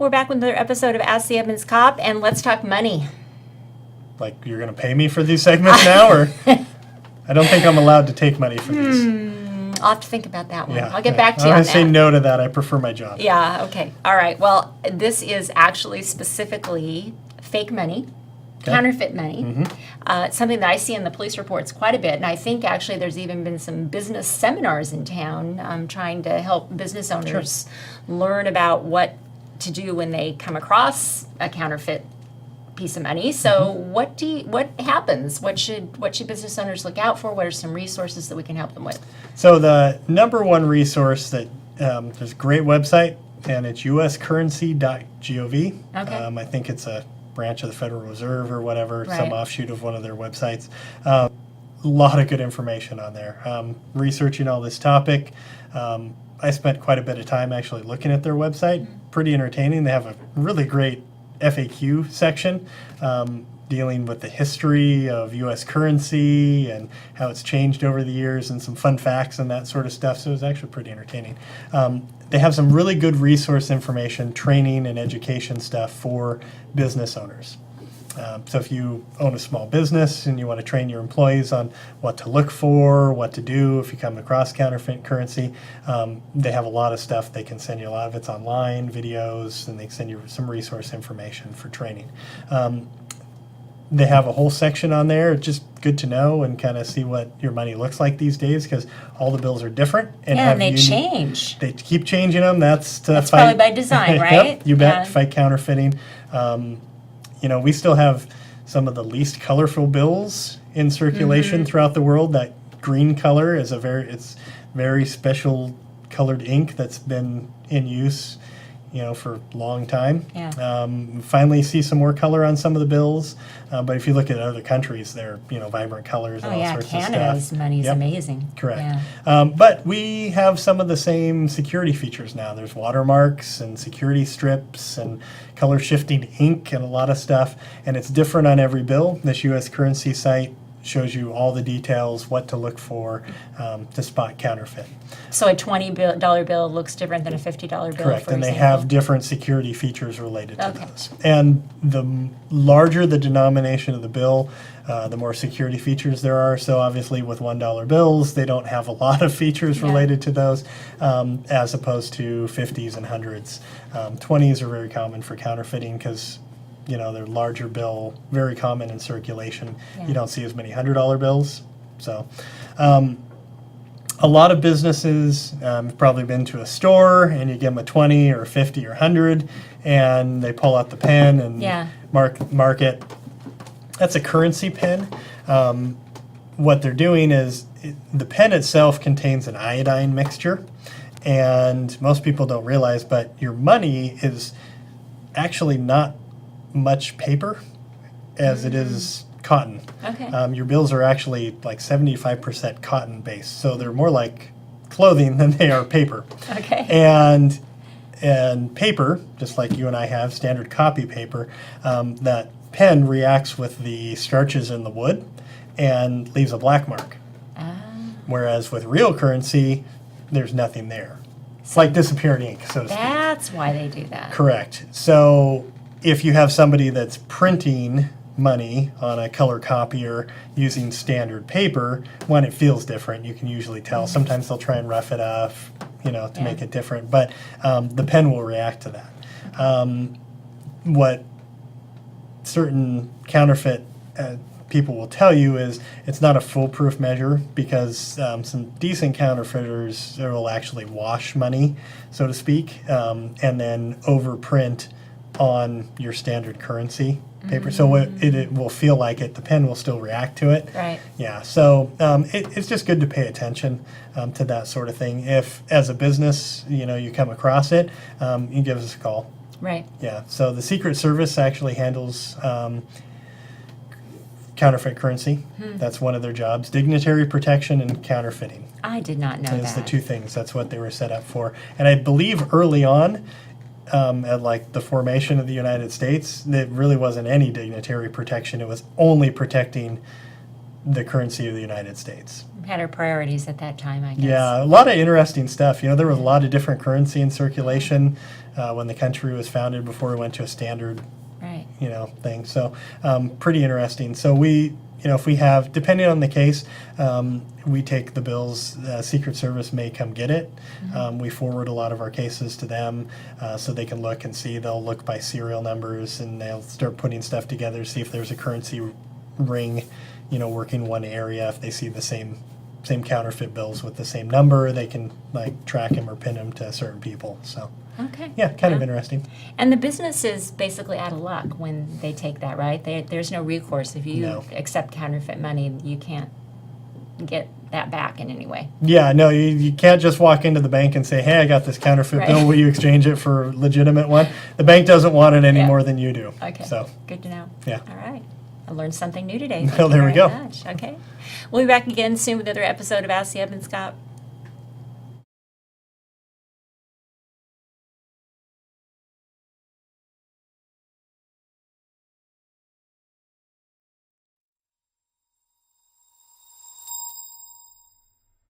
We're back with another episode of Ask the Edmonds Cop, and let's talk money. Like, you're going to pay me for these segments now, or? I don't think I'm allowed to take money for these. I'll have to think about that one. Yeah, I'll get back to you I'm on going to say that. no to that. I prefer my job. Yeah, okay. All right. Well, this is actually specifically fake money, counterfeit money. It's something that I see in the police reports quite a bit, and I think actually there's even been some business seminars in town trying to help business owners learn about what to do when they come across a counterfeit piece of money. So what happens? What should business owners look out for? What are some resources that we can help them with? So the number one resource that there's a great website, and it's uscurrency.gov. Okay. I think it's a branch of the Federal Reserve or whatever, Right. some offshoot of one of their websites. A lot of good information on there. Researching all this topic, I spent quite a bit of time actually looking at their website. Pretty entertaining. They have a really great FAQ section dealing with the history of U.S. currency and how it's changed over the years, and some fun facts and that sort of stuff. So it was actually pretty entertaining. They have some really good resource information, training and education stuff for business owners. So if you own a small business and you want to train your employees on what to look for, what to do if you come across counterfeit currency, they have a lot of stuff. They can send you a lot of it's online, videos, and they send you some resource information for training. They have a whole section on there. It's just good to know and kind of see what your money looks like these days, because all the bills are different. And they change. They keep changing them. That's to fight. Probably by design, right? Yep, you bet. To fight counterfeiting. We still have some of the least colorful bills in circulation throughout the world. That green color is it's very special colored ink that's been in use, for a long time. Yeah. Finally see some more color on some of the bills, but if you look at other countries, they're vibrant colors and all sorts of stuff. Canada's money is amazing. Correct. Yeah. But we have some of the same security features now. There's watermarks and security strips and color shifting ink and a lot of stuff, and it's different on every bill. This U.S. currency site shows you all the details, what to look for to spot counterfeit. So a $20 bill looks different than a $50 bill, Correct, for and they example. have different security features related to Okay. those. And the larger the denomination of the bill, the more security features there are. So obviously with $1 bills, they don't have a lot of features related to those, as opposed to 50s and 100s. 20s are very common for counterfeiting because they're larger bill, very common in circulation. Yeah. You don't see as many $100 bills. So a lot of businesses have probably been to a store and you give them a 20 or 50 or 100 and they pull out the pen and mark it. That's a currency pen. What they're doing is the pen itself contains an iodine mixture, and most people don't realize, but your money is actually not much paper as it is cotton. Okay. Your bills are actually like 75% cotton based, so they're more like clothing than they are paper. Okay. And paper, just like you and I have standard copy paper, that pen reacts with the starches in the wood and leaves a black mark. Whereas with real currency, there's nothing there. It's like disappearing ink, so to speak. That's why they do that. Correct. So if you have somebody that's printing money on a color copier using standard paper, when it feels different, you can usually tell. Sometimes they'll try and rough it up, to make it different. But the pen will react to that. What certain counterfeit people will tell you is it's not a foolproof measure, because some decent counterfeiters will actually wash money, so to speak, and then overprint on your standard currency paper. So it will feel like it. The pen will still react to it. Right. Yeah. So it's just good to pay attention to that sort of thing. If, as a business, you come across it, you give us a call. Right. Yeah. So the Secret Service actually handles counterfeit currency. That's one of their jobs. Dignitary protection and counterfeiting. I did not know that. It's the two things. That's what they were set up for. And I believe early on, at like the formation of the United States, there really wasn't any dignitary protection. It was only protecting the currency of the United States. Had our priorities at that time, I guess. Yeah, a lot of interesting stuff. There was a lot of different currency in circulation. when the country was founded, before we went to a standard, Right. thing. So pretty interesting. So we, if we have, depending on the case, we take the bills. Secret Service may come get it. We forward a lot of our cases to them so they can look and see. They'll look by serial numbers and they'll start putting stuff together, see if there's a currency ring, working one area. If they see the same counterfeit bills with the same number, they can track them or pin them to certain people. So Okay. yeah, kind of interesting. And the business is basically out of luck when they take that, right? There's no recourse. If you No. accept counterfeit money, you can't get that back in any way. Yeah, no, you can't just walk into the bank and say, hey, I got this counterfeit Right. bill. Will you exchange it for a legitimate one? The bank doesn't want it any Yeah. more than you do. Okay. So, Good to know. yeah. All right. I learned something new today. Well, there we Thank you go. very much. Okay. We'll be back again soon with another episode of Ask the Edmonds Cop.